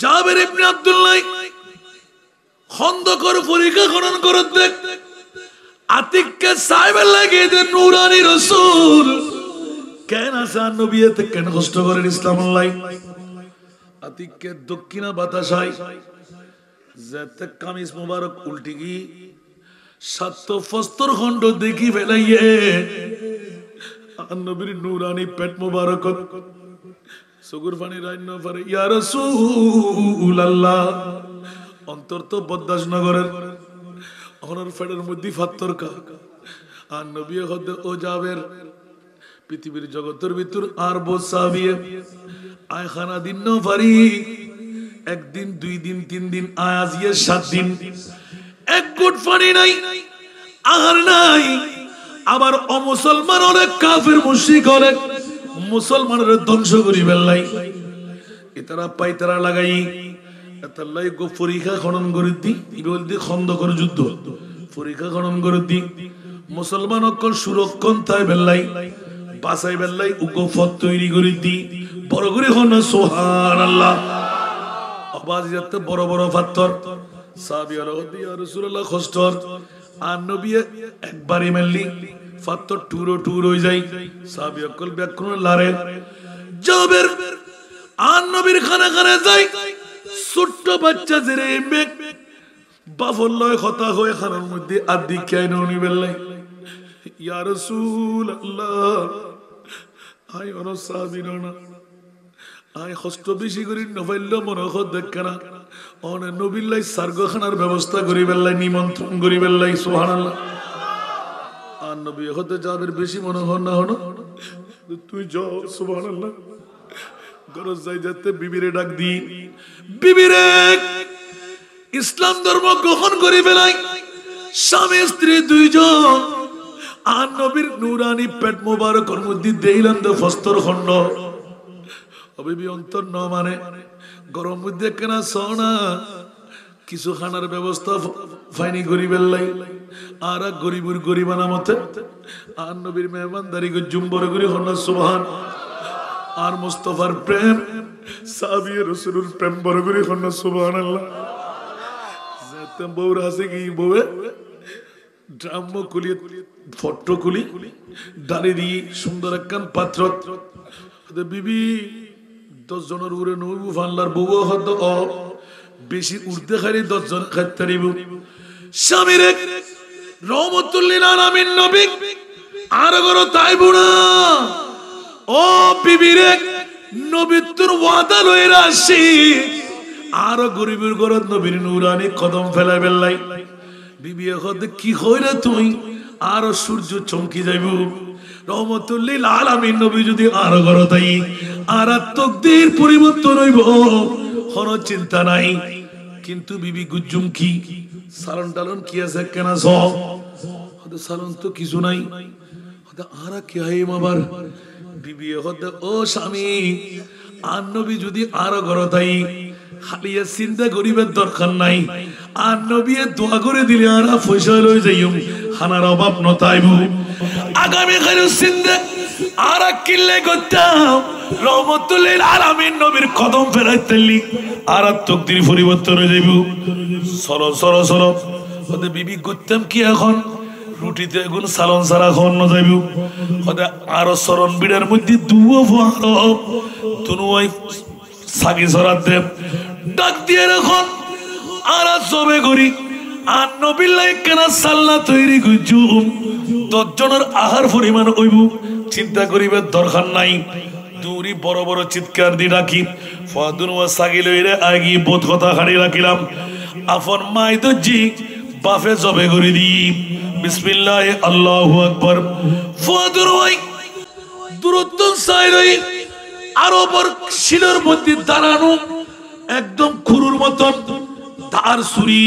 জাবের ইবনে আব্দুল্লাহ খন্দকর পরীক্ষা খনন করত দেখ আতিককে সাহেবের লাগিয়ে দেন নূরানি রাসূল কেন আসান নবীতে কেন কষ্ট করেন ইসলাম আল্লাহ আতিককে দক্ষিণা বাতাসায় যেতে কামিজ মুবারক উল্টি গি সাত ফস্তর খন্ড দেখি ফেলাইয়ে আর নবীর নূরানি পেট মুবারক সুগুর পানি রাইন পারে ইয়া রাসূলুল্লাহ অন্তর তো বদদাস নগরের ওনার ফেডের মধ্যে ফাত্তর কা আর নবী হদ ও জাবের পৃথিবীর জগতের ভিতর আর বসাবিয়ে আয় খানা দিন ন পারি একদিন দুই দিন তিন দিন আয় আজিয়ে 7 দিন এক গুট পানি নাই আহার নাই আবার অমুসলমান অনেক কাফের মুশরিক অনেক মুসলমানের ধ্বংস করি বেলাই এতারা পাইতারা লাগাই এতাল্লাই গো পরীক্ষা খনন করে দি বলদি খন্দকর যুদ্ধ পরীক্ষা খনন করে দি মুসলমান অকল সুরক্ষণ তাই বেলাই বাসাই বেলাই উগো ফত তৈরি করে দি বড় করে হন সুবহানাল্লাহ আওয়াজ যাতে বড় বড় পাথর সাহাবী হলো ইয়া রাসূলুল্লাহ খস্তর আর নবী একবারই মেললি পাথর টুরো টুর হয়ে যায় সাহাবী অকল ব্যাকরণ লারে জাবের আর নবীর খানা খানা যায় ছোট্ট বাচ্চা জেরে মেক বাফল্লয় কথা হয়ে খানার মধ্যে আদি কেন নিবেলাই ইয়া রাসূলুল্লাহ আই ওর সাহাবীরা আই কষ্ট বেশি করি নফাইল মনে হত দেখনা অনে নবিল্লাই সার্গখানার ব্যবস্থা করি বেলাই নিমন্ত্রণ করি বেলাই সুবহানাল্লাহ আর নবী হতে যাবের বেশি মনে হন না হন তুই যাও সুবহানাল্লাহ গরজ যাই যেতে বিবিরে ডাক দি বিবিরে ইসলাম ধর্ম গ্রহণ করি বেলাই স্বামী স্ত্রী দুইজন আর নবীর নূরানি পেট মোবারকের মধ্যে দেইলাম তো ফস্তর খন্ড অবিবি অন্তর ন মানে গরম মধ্যে কেনা সোনা কিছু খানার ব্যবস্থা ফাইনি গরিবের লাই আর গরিবুর গরিবানা মতে আর নবীর মেহমানদারি জুম্বর করি হন সুবহান আর মুস্তাফার প্রেম সাহাবী রাসূলুর প্রেম বড় করি হন সুবহানাল্লাহ যেতে বউর আছে কি বউে ড্রাম কুলি ফটো কুলি দাঁড়ি দিয়ে সুন্দর একখান পাত্র বিবি 10 জনের উড়ে নবু ফানলার বউ হদ বেশি উড়তে খালি 10 জন খাইতে দিব স্বামীর রহমতুল লিল আলামিন নবী আর গরো তাই বুড়া ও বিবিরে নবী তোর ওয়াদা লইরা আসি আর গরিবের ঘরত নবীর নূরানি কদম ফেলাই বেলাই বিবি হদ কি হইরা তুই আর সূর্য চমকি যাইব রহমতুল লিল আলামিন নবী যদি আর গরো তাই আর তকদীর পরিবর্তন হইব কোন চিন্তা নাই কিন্তু বিবি গুজুম কি সালন টালন কি আছে কেন সব হদ সালন তো কিছু নাই হদ আর কি হয় আবার বিবি হদ ও স্বামী আর নবী যদি আর গরো তাই খালিয়া চিন্তা করিবার দরকার নাই আর নবী দোয়া করে দিলে আর পয়সা লই যাইম খানার অভাব নতাইব আগামী কালে চিন্তা আর কিল্লে করতাম রহমতুল লিল আলামিন নবীর কদম ফেরাইতেলি আর তকদির পরিবর্তন হয়ে যাইব সরো সরো সরো ওদের বিবি করতাম কি এখন রুটিতে এখন সালন সারা খাওয়ান না যাইব ওদের আরো সরণ বিড়ার মধ্যে দুও ভালো তুনুয়াই সাগি সরাত দেব ডাক দিয়ে এখন আর সবে করি আর নবিল্লাই কেনা সাল্লা তৈরি করছু 10 জনের আহার পরিমাণ হইব চিন্তা করিবার দরকার নাই দূরি বড় বড় চিৎকার দি রাখি ফাদুন ওয়া সাগিল হইরে আগি বোধ কথা হাড়ি রাখিলাম আপন মাই দজি বাফে জবে করি দি বিসমিল্লাহ আল্লাহু আকবার ফাদুন ওয়াই দূরত্ব সাইরই আর ওপর শিলের মধ্যে দাঁড়ানো একদম খুরুর মতন তার ছুরি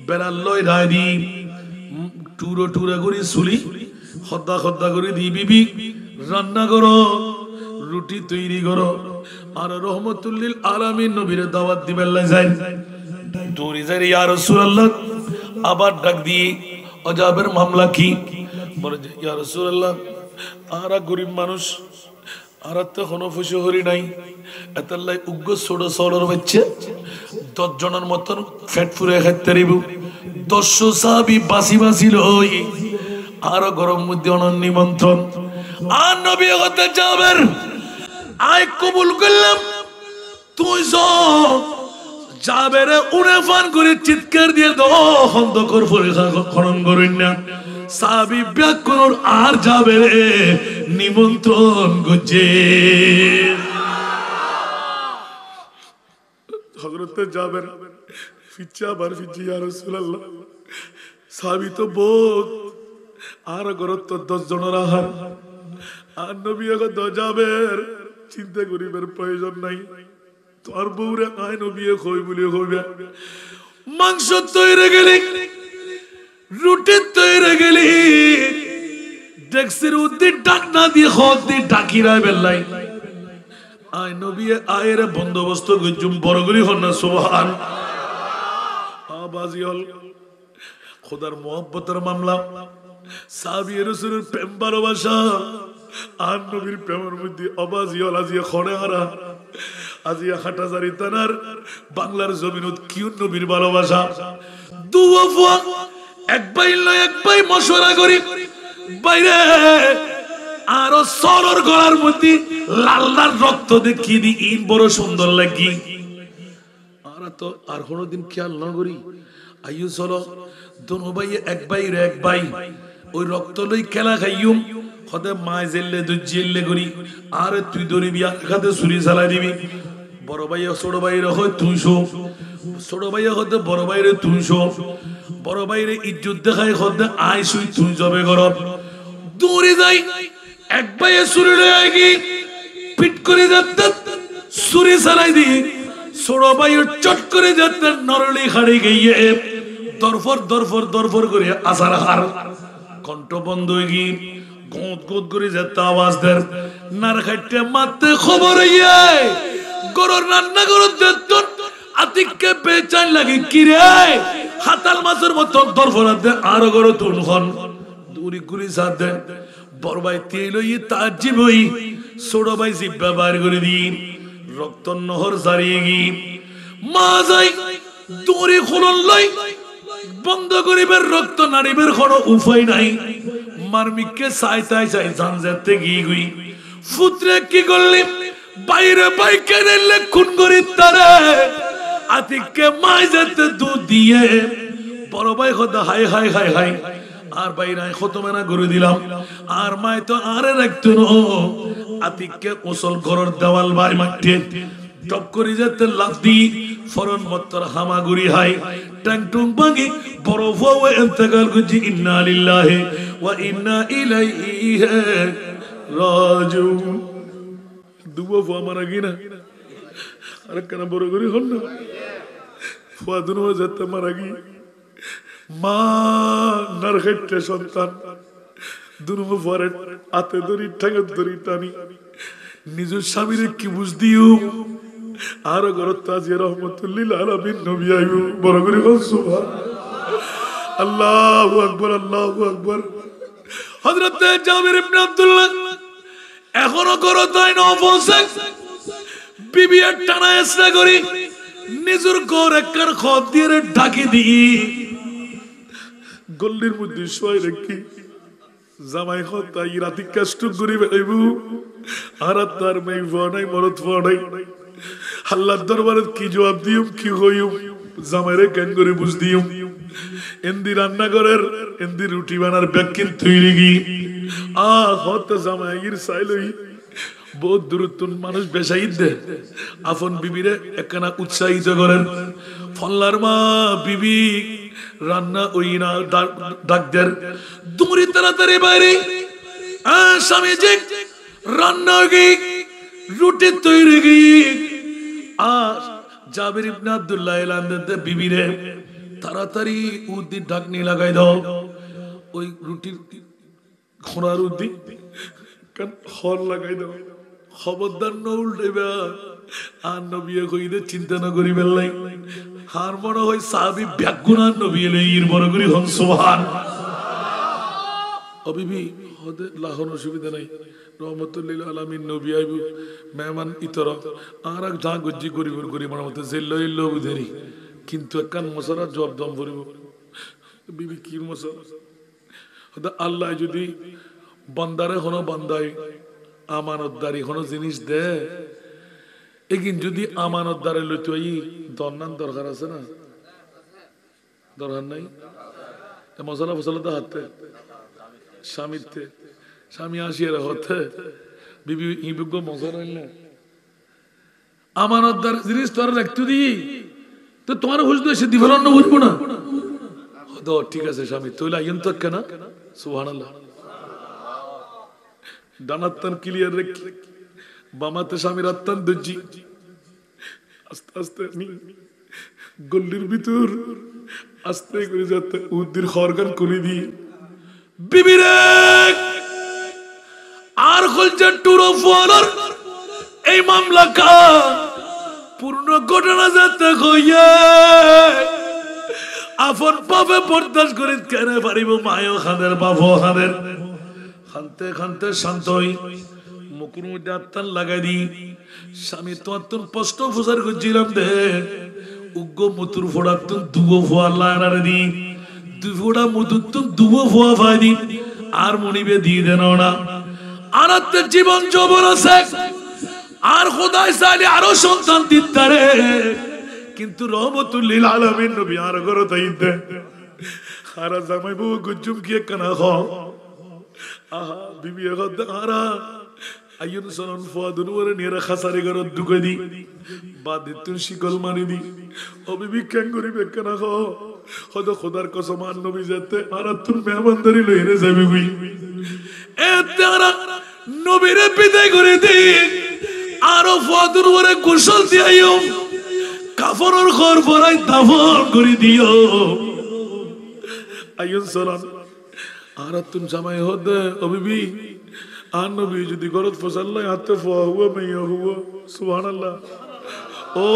বেড়াল লয় রায় দি টুরো টুরা করে চুলি খদ্দা খদ্দা করে দি বিবি রান্না করো রুটি তৈরি করো আর রহমতুল লিল আলামিন নবীর দাওয়াত দিবেল্লা যায় দৌড়ি যায় ইয়া রাসূলুল্লাহ আবার ডাক দিয়ে অজাবের মামলা কি বলে ইয়া রাসূলুল্লাহ আর গরিব মানুষ আর তো কোনো ফুসো হরি নাই এতাল্লাই উগ্র ছোট সরর বাচ্চা 10 জনের মতন ফেট ফুরে খাইতে রিবু 10 সাহাবী বাসি বাসি লই আর গরম মধ্যে অনন্য নিমন্ত্রণ আর নবী হতে যাবেন আয় কবুল করলাম তুই যাবে রে উড়ে ফান করে চিৎকার দিয়ে দহন্ত কর পরীক্ষা খনন করেন না সাহাবী ব্যাকুল আর যাবে রে নিমন্ত্রণ গুজে হযরতে যাবেন ফিচ্ছা বার ফিচ্ছি ইয়া রাসূলুল্লাহ সাহাবী তো বহুত আর গরত 10 জনের আহার আর নবী আগে যাবের চিন্তা করিবার প্রয়োজন নাই তোর বউরে আয় নবী কই বলে কইবে মাংস তৈরি গেলি রুটি তৈরি গেলি ডেক্সির উদ্দি ডাক না দিয়ে হদ দিয়ে ডাকিরা বেলাই আয় নবী আয়ের বন্দোবস্ত গজুম বড়গরি হন না সুবহান আবাজি হল খোদার মোহব্বতের মামলা সাহাবী রাসূলের প্রেম ভালোবাসা আর নবীর প্রেমের মধ্যে আবাজি হল আজিয়া খড়ে হারা আজিয়া হাটাজারি তানার বাংলার জমিনত কিউ নবীর ভালোবাসা দুয়া এক ভাই মশওয়ারা করি বাইরে আর সরর গলার মধ্যে লাল লাল রক্ত দেখি দি ইন বড় সুন্দর লাগি আর তো আর কোনদিন খেয়াল না করি আইয়ো চলো দোনো ভাই এক ভাই ওই রক্ত লই খেলা খাইয়ুম খদে মাই জেললে দুজিললে করি আর তুই দরিবি খাতে ছুরি চালাই দিবি বড় ভাই ছোট ভাইরে হয় তুইশো ছোট ভাই হতে বড় ভাইরে তুইশো বড় ভাইরে ইজ্জত দেখাই খদে আই সুই তুই যাবে গরব দৌড়ে যাই এক ভাইয়ে ছুরি লয়ে গি পিট করে যাতে ছুরি চালাই দি ছোট ভাইয়ের চট করে যাতে নরলি খাড়ি গিয়ে দরফর করে আসার হার কণ্ঠ বন্ধ হয়ে গি গোদ গোদ করে যেতে আওয়াজ দেন নার খাইতে মারতে খবর হইয়ে গরর রান্না করো দেন আতিককে বেচান লাগে কি রে হাতাল মাছের মতো দরফরাত দে আর গরো তুন খন দূরি গুলি সাথ দে বড় ভাই তেল হই তাজিব হই ছোট ভাই জিব্বা বার করে দি রক্ত নহর জারিয়ে গি মা যাই দূরি খুলন লই বন্ধ করিবার রক্ত নাড়িবার কোনো উপায় নাই মারমিককে চাই জান যেতে গিয়ে ফুতরে কি করলি বাইরে বাইকে রেলে খুন করি তারে আতিককে মাই যেতে দুধ দিয়ে বড় ভাই খোদা হাই আর ভাই নাই খতমেনা করে দিলাম আর মাই তো আরে রাখতো না আতিককে ওসল ঘরের দেওয়াল বাই মাঠে টপ করে যেতে লাভ দি ফরন মত্তর হামাগুড়ি হাই টং টং ভাঙি বড় বউ ইন্তেকাল করছি ইন্না লিল্লাহি ওয়া ইন্না ইলাইহি রাজিউন দুবো ফুয়া মারা গিনা আর কেন বড় করে হল না ফুয়া দুনো যেতে মারা গি মা নারঘেটে সন্তান দুনো ফুয়ারে হাতে ধরি ঠেঙে ধরি টানি নিজের স্বামীরে কি বুঝ দিও আর ঘরত তাজিয়া রহমতুল্লিল আলামিন নবী আইয়ু বড় করে বল সুবহান আল্লাহু আকবার হযরত জাবির ইবনে আব্দুল্লাহ এখনো ঘরত আই না পৌঁছে বিবি টানা এসরা করি নিজের ঘর একখান খত দিয়ে ঢাকি দি গল্লির মধ্যে শোয় রেখি জামাই খত আই রাতি কষ্ট করি বেড়াইবু আর তার মেয়ে ফোনাই মরত ফোনাই আল্লাহর দরবারে কি জবাব দিও কি হইও জামাইরে কেন করে বুঝ দিও এন্দি রান্না করার এন্দি রুটি বানার ব্যাকিন তৈরি গি হত জামাইগির চাইলই বহুত দূরত্বন মানুষ বেসাইদ দে আপন বিবিরে একখানা উৎসাহিত করেন ফল্লার মা বিবি রান্না ওই না ডাক দেন দৌড়ি তাড়াতাড়ি বাইরে স্বামী যে রান্না গি রুটি তৈরি গি জাবির ইবনে আব্দুল্লাহ এলানদে বিবিরে তাড়াতাড়ি উদ্দি ঢাকনি লাগাই দাও ওই রুটির খোনার উদ্দি হর লাগাই দাও খবরদার ন উল্টেবা আর নবী কইদে চিন্তা না করি বেলাই হার মনে হয় সাহাবী ব্যাগুনার নবী এলে ইর বড় করি হন সুবহান ও বিবি হদে লাহন অসুবিধা নাই রহমতুল্লিল আলামিন নবী আইবু মেহমান ইতর আর এক যা গজ্জি গরিবর গরিবার মতো জেল্ল ইল্ল বুঝেরি কিন্তু একখান মশলা জব দম ভরিব বিবি কি মশলা আল্লাহ যদি বান্দারে হনো বান্দায় আমানতদারি হনো জিনিস দে এগিন যদি আমানতদারে লইতে ওই দরনান দরকার আছে না দরকার নাই মশলা ফসলা তো হাতে স্বামীতে স্বামী আসিয়ে হতে বিবি ইবিজ্ঞ মজা রইল না আমানতদার জিনিস তোরা রাখতে দি তো তোমার হুজুর এসে দিবেন না বুঝবো না তো ঠিক আছে স্বামী তৈলে আইন তো কেনা সুবহানাল্লাহ ডানাত্তান ক্লিয়ার রেখে বামাতে স্বামীর আত্তান দজ্জি আস্তে আস্তে গল্লির ভিতর আস্তে করে যাতে উদ্দির খরগান করে দি বিবিরে আর খলজা টুরো ফলার এই মামলা কা পূর্ণ ঘটনা যাতে হইয়ে আপন পাবে বরদাস্ত করে কেন পারিব মায়ও খাদের বাবু খাদের খানতে খানতে শান্ত হই মুখের মধ্যে আত্মান লাগাই দি স্বামী তো আত্মন স্পষ্ট ফুসার করছিলাম দে উগ্র মুতুর ফোড়া তো দুবো ফোয়া লাগারে দি দুই ফোড়া মুতুর তো দুবো ফোয়া ফাই দি আর মনিবে দিয়ে দেন না আর আত্মের জীবন যৌবন আছে আর খোদাই চাইলে আরো সন্তান দিতারে কিন্তু রহমতুল্লিল আলামিন নবী আর করো তাইতে আর জামাই বউ গুজুম কি কানা খ আহা বিবি গদ আরা আইন সনন ফুয়াদুন ওরে নিরা খাসারি গর দুগদি বাদে তুন শিকল মারি দি ও বিবি কেন করিবে কানা খ খোদ খোদার কসম আর নবী যেতে আর তুন মেহমানদারি লইরে যাবে গুই এ তারা নবীরে বিদায় করে দি আরো ফুয়াদুন ওরে গোসল দিয়াইও কাফনের ঘর ভরাই দাফন করে দিও আইন সনন আর তুম জামাই হদে ও বিবি আর নবী যদি গরত ফসাল্লাই হাতে ফোয়া হুয়া মেয়া হুয়া সুবহানাল্লাহ ও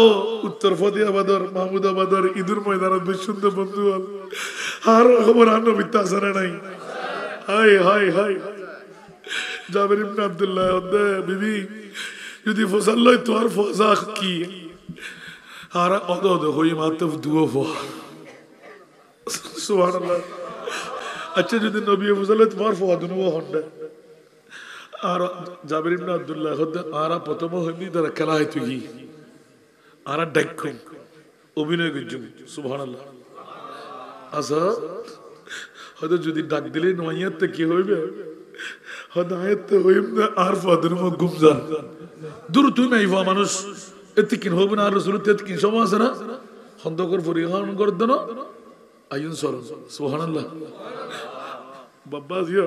উত্তর ফদিয়াবাদর মাহমুদাবাদর ইদুর ময়দানত বেশ সুন্দর বন্ধু হল আর খবর আর নবী তাছাড়া নাই হাই হাই হাই জাবের ইবনে আব্দুল্লাহ হদে বিবি যদি ফসাল্লাই তো আর ফসা কি আর অদ হই মাতে দুও ফোয়া সুবহানাল্লাহ আচ্ছা যদি নবী ফসাল্লাই তোমার ফোয়া দুনো হন্ডা আর জাবের ইবনে আব্দুল্লাহ হদে আর প্রথম হইনি তারা খেলা হইতো কি আর ডাক্কু অভিনয় করছুম সুবহানাল্লাহ আচ্ছা হয়তো যদি ডাক দিলে নয়াতে কি হইবে হয়তো আয়াতে হইম না আর ফাদের মুখ গুমজান দূর তুমি আইবা মানুষ এতে কিন হবে না আর রাসূল তে কিন সময় আছে না খন্দকর পরিহান করে দেন আইন সরন সুবহানাল্লাহ বাবা জিয়া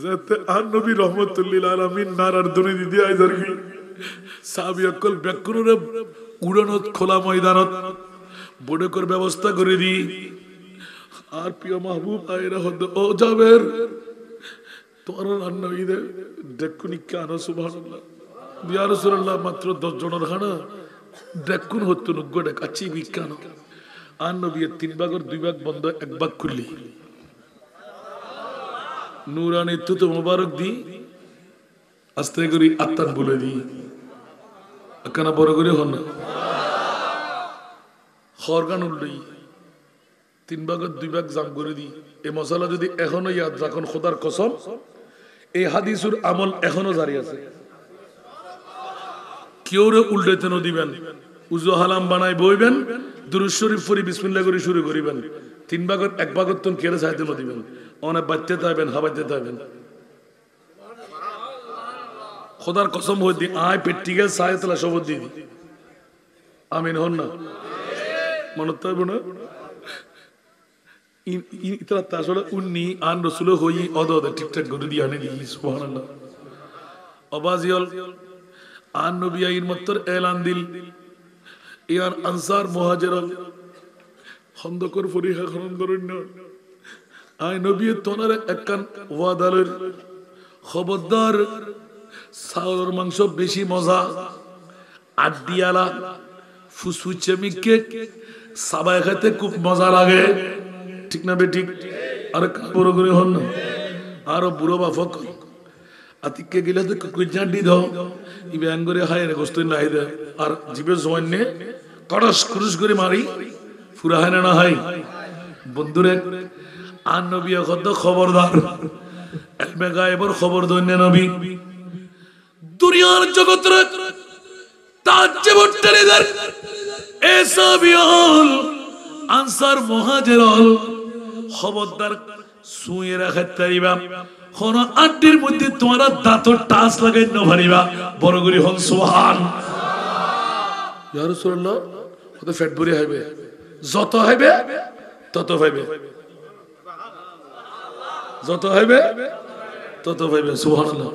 যাতে আর নবী রহমতুল্লিল আলামিন নারার দুনি দিদি আইদার কি সাহাবী আকল ব্যাকুরে উড়ানত খোলা ময়দানত বড় করে ব্যবস্থা করে দি আর প্রিয় মাহবুব আয়রা হদ ও জাবের তোর রান্না ইদে দেখুনি কেন সুবহানাল্লাহ ইয়া রাসূলুল্লাহ মাত্র 10 জনের খানা দেখুন হতো নগড়ে কাচি বিকান আর নবীর 3 ভাগের 2 ভাগ বন্ধ 1 ভাগ খুললি নূরানি তো মোবারক দি আস্তে করে আত্মার বলে দি কেন বড় করে হন না খরগান উল্লই 3 ভাগের 2 ভাগ জাম করে দি এই মশলা যদি এখনো ইয়াদ রাখুন খোদার কসম এই হাদিসুর আমল এখনো জারি আছে কেউ উল্টাইতে ন দিবেন উজু হালাম বানাই বইবেন দুরূদ শরীফ পড়ি বিসমিল্লাহ করে শুরু করিবেন 3 ভাগের 1 ভাগের তুন কেড়ে চাইতে ন দিবেন অনেক বাচ্চা তাইবেন হাবাইতে তাইবেন খোদার কসম হই দি আয় পেটিকে সায়াতলা শপথ দি আমিন হন না মনত তাইব না ইতরা তাসলে উন্নি আন রাসূল হই অদদ ঠিকঠাক করে দি আনে দি সুবহানাল্লাহ আবাজিল আন নবী আইন মত্তর এলান দিল ইয়ার আনসার মুহাজির খন্দকর ফরিহা খনন করেন না আই নবী তোনার একখান ওয়াদালের খবরদার সাউর মাংস বেশি মজা আড্ডিয়ালা ফুসফুচে মিকে সাবাই খেতে খুব মজা লাগে ঠিক না বেঠিক আর বড় করে হন না আরো বুড়ো বাফক আতিককে গেলে তো কুইজান্ডি দাও ই ব্যান করে হায় রে গোস্ত নাই দে আর জিবে জোয়ান নে করস খুরুস করে মারি পুরা হয় না হয় বন্ধুরে আর নবী কত খবরদার এলমে গায়েবের খবর দইনে নবী দুনিয়ার জগতের তাজ্জুব টেলিদার এসাবিউল আনসার মুহাজিরুল খবরদার সুয়ে রাখতে পারিবা কোন আড্ডির মধ্যে তোমারা দাঁত টাচ লাগাই না পারিবা বড় করে হন সুবহান ইয়া রাসূলুল্লাহ কত ফেট ভরি হইবে যত হইবে তত পাইবে যত হইবে তত পাইবে সুবহানাল্লাহ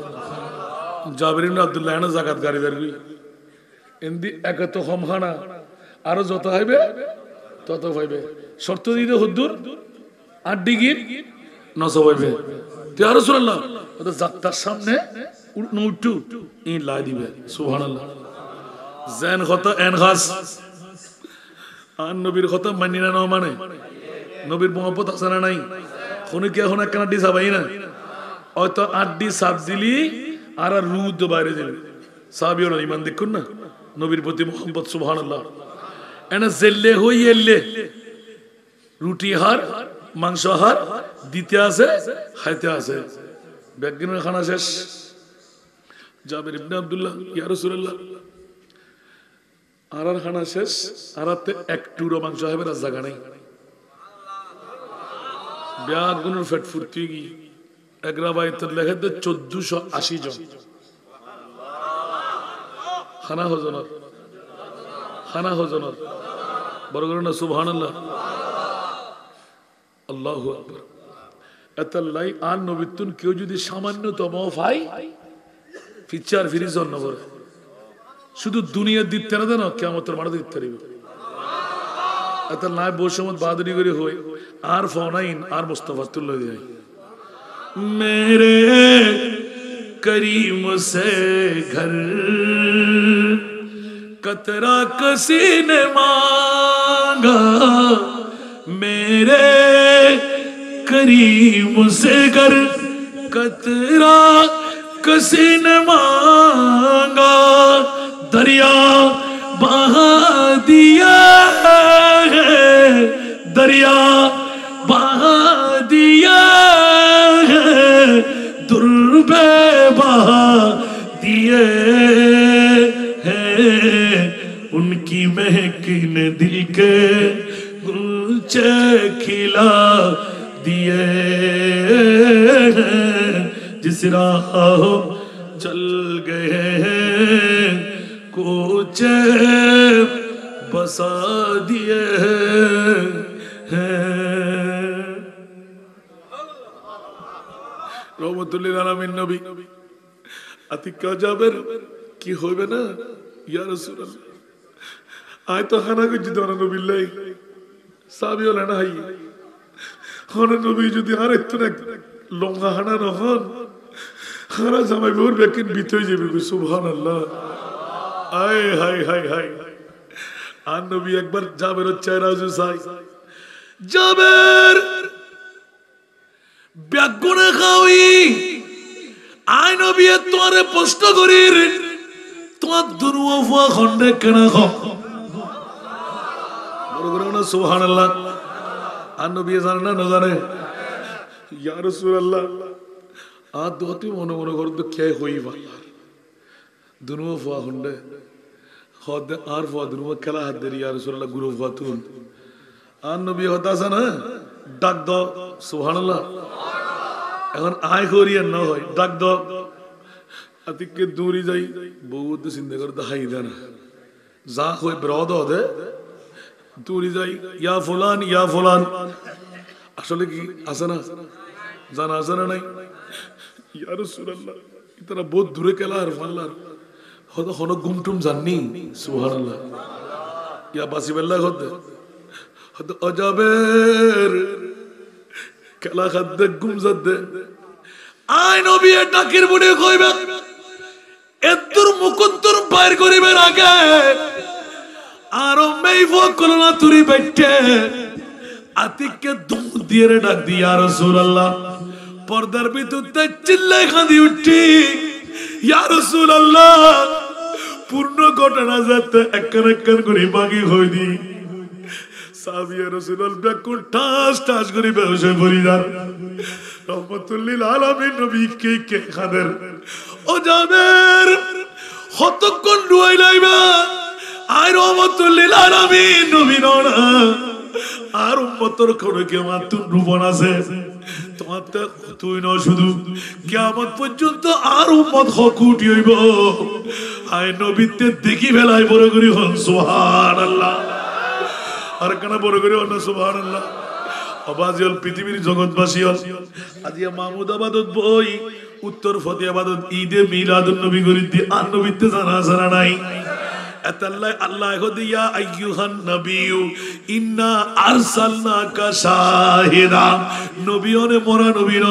জাবির ইবনে আব্দুল্লাহ না যাকাত গারিদার কই এন্দি এক তো কম খানা আর যত হইবে তত পাইবে শর্ত দিতে হুদ্দুর আড্ডি গির নসব হইবে ইয়া রাসূলুল্লাহ কত যাত্রার সামনে উঠু ই লাই দিবে সুবহানাল্লাহ জান কত এন খাস আর নবীর কথা মানি না মানে নবীর মোহাম্মত আছে না নাই কোন কি এখন একখানা ডি সাবাই না হয়তো আড্ডি সাপ দিলি আর রুদ বাইরে যাবে সাহাবীরা ঈমান দেখুন না নবীর প্রতি মোহাম্মত সুবহানাল্লাহ এনা জেল্লে হই এল্লে রুটি হার মাংস হার দিতে আছে খাইতে আছে বেগিনের খানা শেষ জাবির ইবনে আব্দুল্লাহ ইয়া রাসূলুল্লাহ আর খানা শেষ আরাতে এক টুরো মাংস হবে না জায়গা নাই ব্যাগুনের ফেট ফুর্তি কি একরা বাইতে লেখে 1480 জন খানা হজনত বড় করে না সুবহানাল্লাহ আল্লাহু আকবার এতাল্লাই আর নবিতুন কেউ যদি সামান্যতম ভাই ফিচার ফিরিজন নবর শুধু দুনিয়ার দিতে না দেন কিয়ামতের মাঠে দিতে পারিবে এত নাই বসমত বাদরি করে হই আর ফনাইন আর মুস্তাফাতুল্লাহ দিই मेरे करीम से घर कतरा किसी ने मांगा मेरे करीम से घर कतरा किसी ने मांगा दरिया बहा दिया है दरिया बहा दिया दुर्बे बहा दिए हैं उनकी महक ने दिल के गुलचे खिला दिए हैं जिस राह चल गए हैं कोचे बसा दिए हैं রহমতুল্লিল আলামিন নবী আতিকা যাবের কি হইবে না ইয়া রাসূলুল্লাহ আয় তো খানা কইছি তো নবীল্লাই সাহাবী হলেন না হাই হন নবী যদি আর একটু লঙ্গা হানা নহন খানা জামাই বের বেকিন বিতই যাবে সুবহানাল্লাহ আয় হায় হায় হায় আর নবী একবার জাবের চেহারা জুসাই জাবের ব্যাগুনে খাওই আই নবী তোরে প্রশ্ন করির তোমার দুর্ওয়া খন্ডে কেনা খাও বড় করে না সুবহানাল্লাহ আর নবী জানে না জানে ইয়া রাসূলুল্লাহ আ দোতি মনে মনে করে তো কে হইবা দুর্ওয়া খন্ডে খদ আর ফা দুর্ওয়া খেলা হাত দেরি ইয়া রাসূলুল্লাহ গুরু ফাতুন আর নবী হতাছে না ডাক দাও সুবহানাল্লাহ এখন আয় করিয়া না হয় ডাক দাও আতিককে দূরে যাই বহুত চিন্তা করতে হাই দেন যা হই ব্রদ দে দূরে যাই ইয়া ফুলান আসলে কি আছে না জানা আছে না নাই ইয়া রাসূলুল্লাহ ইতনা বহুত দূরে কেলা আর আল্লাহর হয়তো হন গুমটুম জাননি সুবহানাল্লাহ ইয়া বাসি বেল্লা হতে হয়তো আজাবের খেলা খাদ্দে গুমজাদ্দে আই নবী ডাকির বুড়ে কইবে এতুর মুকুন্দর বাইর করিবে আগে আর মেই ফকল না তুরি বাইটে আতিককে দুম দিয়ে ডাক দি ইয়া রাসূলুল্লাহ পর্দার ভিতরতে চিল্লাই কাঁদি উঠি, ইয়া রাসূলুল্লাহ, পূর্ণ ঘটনা যাতে একখান একখান করে বাকি হয়ে দি। সাহাবিয়া রাসূলুল্লাহ বেকুল ঠাস ঠাস করে বেহুশ হয়ে পড়ি যান। রহমাতুল লিল আলামিন নবী কে খাদের, ও জাবের কতক্ষণ ডুয়াই লাইবা, আর রহমাতুল লিল আলামিন নবী নড়া আর উম্মতর করে কে মাতুন রূপন আছে তোমার তুই ন শুধু কিয়ামত পর্যন্ত আর উম্মত হক উঠি হইব। আয় নবীতে দেখি বেলায় বড় করি হন সুবহানাল্লাহ, আর কেন বড় করি হন সুবহানাল্লাহ। অবাজিল পৃথিবীর জগৎবাসী হল আজিয়া মাহমুদাবাদত বই উত্তর ফতেহাবাদত ঈদে মিলাদুন নবী গরিদি আর নবীতে জানা জানা নাই। এতাল্লাহ আল্লাহ দিয়া আইয়ুহান নবিয়্যু ইন্না আরসালনাকা শাহিদা, নবী অনে মরা নবী ন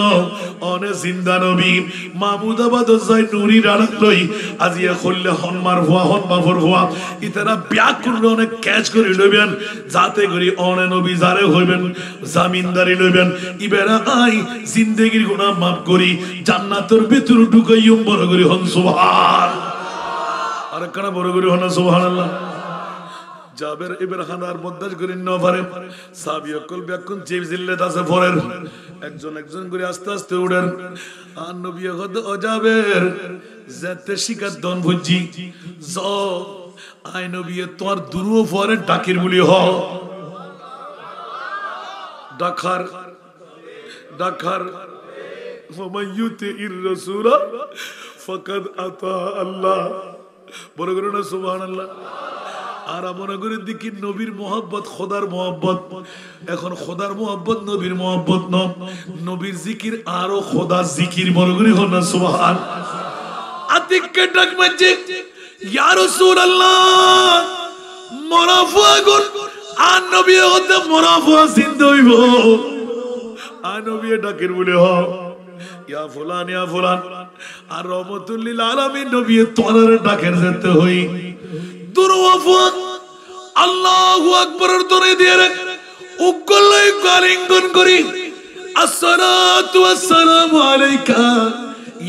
অনে জিন্দা নবী। মাহমুদাবাদ যাই নুরি রাত লই আজিয়া খল্লে হনমার ভুয়া হনমাফর ভুয়া ইতারা ব্যাকুল অনেক ক্যাচ করে লইবেন, যাতে করি অনে নবী যারে হইবেন জামিনদারি লইবেন। ইবেরা আই জিন্দেগির গুনাহ মাফ করি জান্নাতের ভিতর ঢুকাইয়ুম বড় করি হন সুবহান। আর কেন বড় করি হন সুবহানাল্লাহ। জাবের ইবনে খানার মদ্দাজ করি ন পারে সাহাবী অকল ব্যাকুল জিব জিল্লাত আছে পরের একজন একজন করে আস্তে আস্তে উড়েন। আর নবী কত ও জাবের যেতে শিকার দন বুঝি জ আই নবী তোর দুরু পরে ডাকির বলি হ ডাকার ডাকার ওমাইয়ুতি ইর রাসূল ফাকাদ আতা আল্লাহ, বড় করে না সুবহানাল্লাহ। আর মনে করি দেখি নবীর মোহাব্বত খোদার মোহাব্বত, এখন খোদার মোহাব্বত নবীর মোহাব্বত ন, নবীর জিকির আরো খোদার জিকির, বড় করে হন না সুবহান। আতিককে ডাক মাঝে ইয়া রাসূলুল্লাহ মরাফা গুন আর নবী হতে মরাফা জিন্দা হইব। আর নবী ডাকের বলে হ ইয়া ফুলান ইয়া ফুলান। আর রহমাতুল লিল আলামিন নবী তোরার ডাকের যেতে হই দুরওয়াফা আল্লাহু আকবরের দরে দিয়ে রে উকলাই গালিঙ্গন করি আসসালাতু ওয়াসসালামু আলাইকা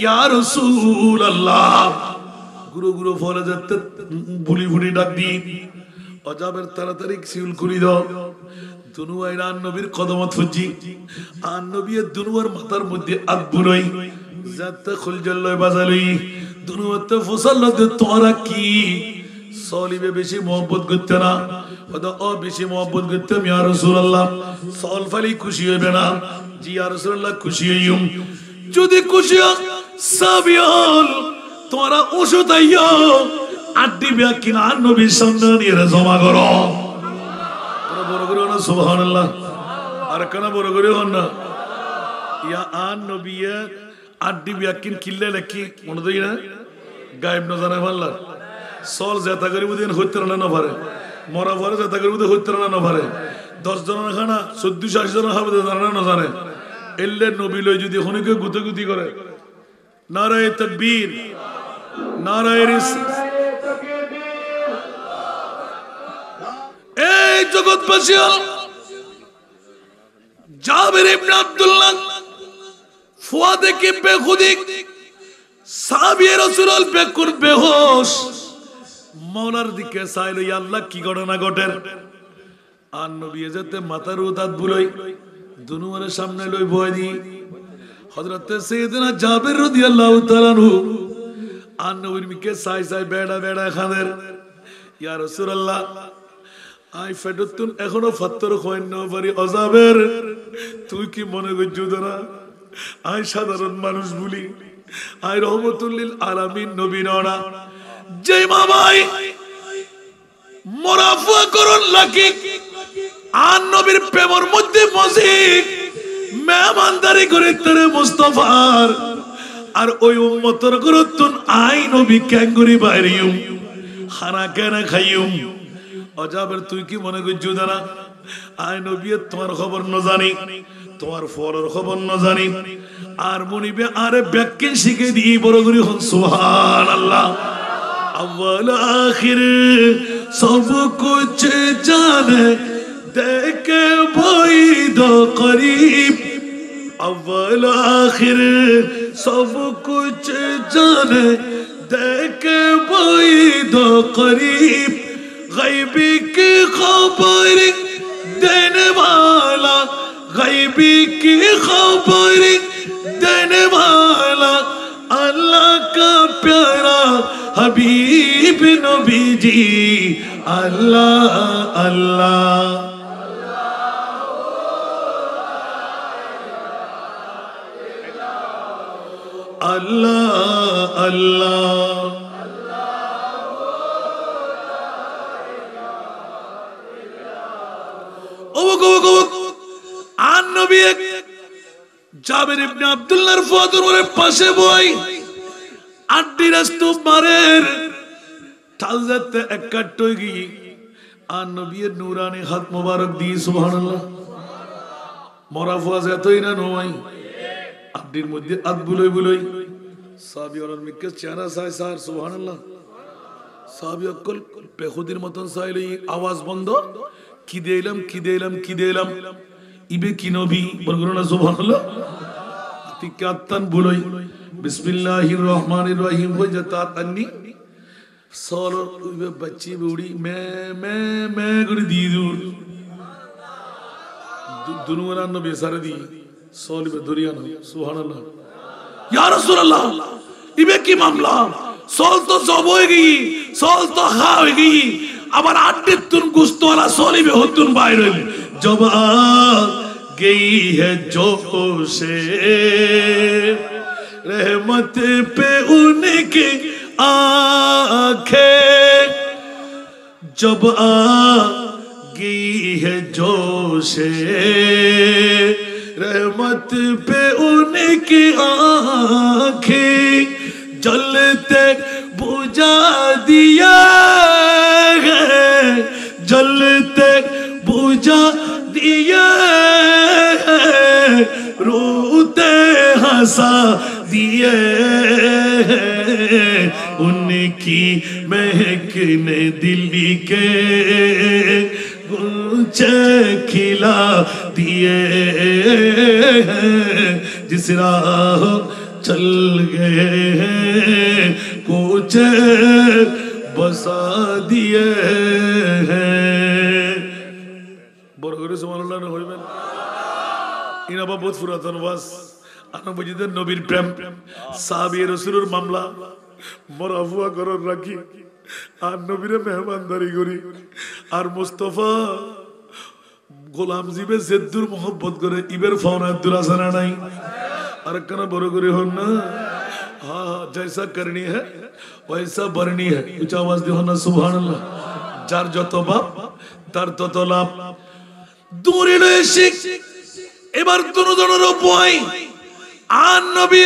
ইয়া রাসূলুল্লাহ। গুরু গুরু ফলে যেতে ভুলি ভুলি ডাক দি অজাবের তাড়াতাড়ি সিউল খুলি দাও। দুনুয়াই রান নবীর কদমত ফুজি আর নবীর দুনুয়ার মাথার মধ্যে আদবুরই যাতে খুলজল্লয় বাজালি দুনুয়াতে ফসল্লাতে তোরা কি সলিবে বেশি মোহাম্মত করতে না হয়তো ও বেশি মোহাম্মত করতে ইয়া রাসূলুল্লাহ সল ফালি খুশি হইবে না। জি ইয়া রাসূলুল্লাহ খুশি হইম, যদি খুশি সাবিয়াল তোরা ওষুধ আইয়ো আড্ডি ব্যাকিন আর নবীর সামনে নিয়ে জমা করো, বড় করে না সুবহানাল্লাহ। আর কেন বড় করে হন না ইয়া আর নবী আড্ডি ব্যাকিন কিল্লে লেখি মনে দেই না গায়েব না জানে ভাল্লা সল জেতা করি বুদিন হইতে না পারে মরা পরে জেতা করি বুদিন হইতে না পারে 10 জনের খানা 1480 জনের খাবে জানে না জানে এল্লে নবী লই যদি হনিকে গুতগুতি করে নারায়ে তাকবীর নারায়ে রিসালাত। এই জগৎবাসী জাবের ইবনে আব্দুল্লাহ ফুয়াদে কি বেখুদি সাহাবী রাসূল বেকুল বেহুশ মওলার দিকে চাইলো আল্লাহ কি ঘটনা ঘটের। আর নবী যেতে মাথার উদাত বুলই দুনুয়ারের সামনে লই বয় দি হযরত সাইয়েদনা জাবের রাদিয়াল্লাহু তাআলা আনহু আর নবীর মিকে চাই চাই বেড়া বেড়া খাদের ইয়া রাসূলুল্লাহ আই ফেডতুন এখনো ফাত্তর কইন না পারি অজাবের তুই কি মনে করছো না আই সাধারণ মানুষ বলি আই রহমাতুল লিল আলামিন নবী নড়া যে মামাই মুরাফা করন লাগি আর নবীর প্রেমের মধ্যে মজিদ মেহমানদারি করে তেরে মুস্তাফার আর ওই উম্মতের গুরুত্বন আই নবী ক্যাঙ্গুরি বাইরিউম খানা কেন খাইউম অজাবের তুই কি মনে করছো না আই নবী তোমার খবর ন জানি তোমার ফলের খবর ন জানি আর মনিবে আরে ব্যাখ্যা শিখে দিয়ে বড় করে হন সুবহানাল্লাহ। अव्वल आखिर सब कुछ जाने देखे भाई दो करीब अव्वल आखिर सब कुछ जाने देखे बाइद करीब गैबी की खबर देने वाला गैबी की खबर देने वाला अल्लाह का प्यारा हबीब नबी जी अल्लाह अल्लाह अल्लाह अल्लाह आन नबी जाबिर इब्ने अब्दुल्लाहर ফাদরের পাশে বই আড্ডি রাস্তো মারের ঠালজাতে এক কাট হয়ে গই আন নবীর নূরানি হাত মোবারক দি সুবহানাল্লাহ মরা ফুয়া যেতই না নয় আড্ডির মধ্যে হাত বুলই বুলই সাহাবী ওর মিকে চেহারা চাই স্যার সুবহানাল্লাহ সাহাবী অকল বেখুদির মতন চাইলে আওয়াজ বন্ধ কি দিলাম ইবে কি নবী বলগুলো না সুবহানাল্লাহ তিকাতান বুলই বিসমিল্লাহির রহমানির রহিম হয়ে যেতা তান্নি সর ইবে বাচ্চি বুড়ি মে করে দি দূর দুনুরা নবী সারে দি সলিবে দরিয়ানো সুবহানাল্লাহ ইয়া রাসূলুল্লাহ ইবে কি মামলা সল তো সব হয়ে গই সল তো হা হয়ে গই আবার আড্ডির তুন গুস্তওয়ালা সলিবে হতুন বাইরে जब आ गई है जोशे रहमत पे उनकी आंखें जब आ गई है जोशे रहमत पे उनकी आंखें जलते बुझा दिया है जलते बुझा दिया रोते हंसा दिए उनकी महक ने दिल्ली के गुलचे खिला दिए जिस राह चल गए कुछ बसा दिए বড় করে সুবহানাল্লাহ না হইবেন ইনা বহুত পুরাতন ওয়াজ আনা বুঝিদের নবীর প্রেম সাহাবী রাসূলের মামলা মরাফুয়া করর রাখি আর নবীরে মেহমানদারি করি আর মুস্তাফা গোলাম জিবে জেদ্দুর মোহব্বত করে ইবের ফাওনা আব্দুল হাসান নাই আর কেন বড় করে হন না हां जैसा करनी है वैसा बरनी है ऊंचा आवाज দিয়ে হন না সুবহানাল্লাহ যার যত বাপ তার তত লাভ দূরে রয়েছে এবার দুজনের উপায় আন নবী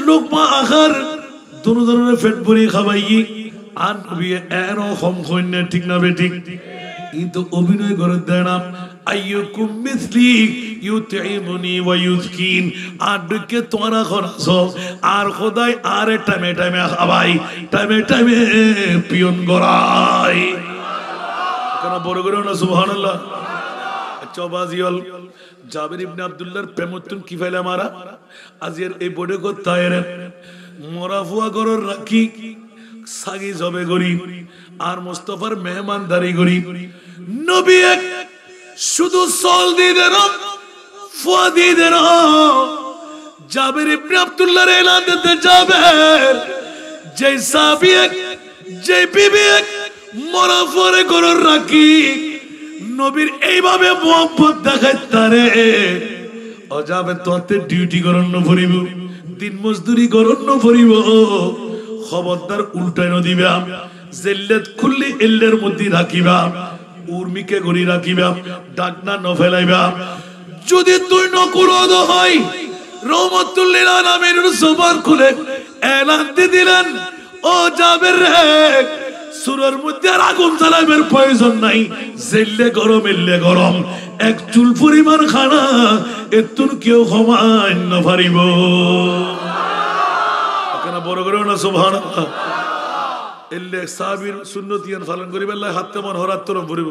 লোকমা আখার দুজনের পেট ভরে খাওয়াই আন নবী এরো কম কইনে ঠিক না বেঠিক কিন্তু অভিনয় করে দেন আইয়ুকুম মিসলি ইউতঈমুনি ওয়া ইউসকিন আডকে তোমরা খরাছো আর খোদাই আর টাইমে টাইমে খাওয়াই টাইমে টাইমে পিয়ন গরাই কেন বড় করে না সুবহানাল্লাহ চবাজিয়াল জাবির ইবনে আব্দুল্লাহর প্রেমতুন কি ফেলে মারা আজির এই বড় কথায় মরাফুয়া গরর রাখি সাগি জবে গরি আর মুস্তাফার মেহমানদারি গরি নবী এক শুধু সল দিয়ে দেন ফুয়া দিয়ে দেন জাবির ইবনে আব্দুল্লাহর এলান দিতে যাবে যে সাহাবী যে বিবি মরাফুয়ারে গরর রাখি নবীর এইভাবে মোহাম্মত দেখায় তারে অজাবে তোতে ডিউটি করন্ন ভরিব দিন মজদুরি করন্ন ভরিব খবরদার উল্টায় ন দিবা জেল্লাত খুললি এল্লের মধ্যে রাখিবা উর্মিকে গরি রাখিবা ডাকনা ন ফেলাইবা যদি তুই নকুরদ হয় রহমাতুল লিল আলামিন জবান খুলে এলান দিলেন ও জাবের রে সুরের মধ্যে আগুন জ্বালাবের প্রয়োজন নাই জেল্লে গরম এল্লে গরম এক চুল পরিমাণ খানা এতুন কেউ ক্ষমায় না পারিব কেন বড় করে না সুবহানাল্লাহ এল্লে সাহাবীর সুন্নতিয়ান পালন করিবে আল্লাহ হাতে মন হরাত তরফ ভরিব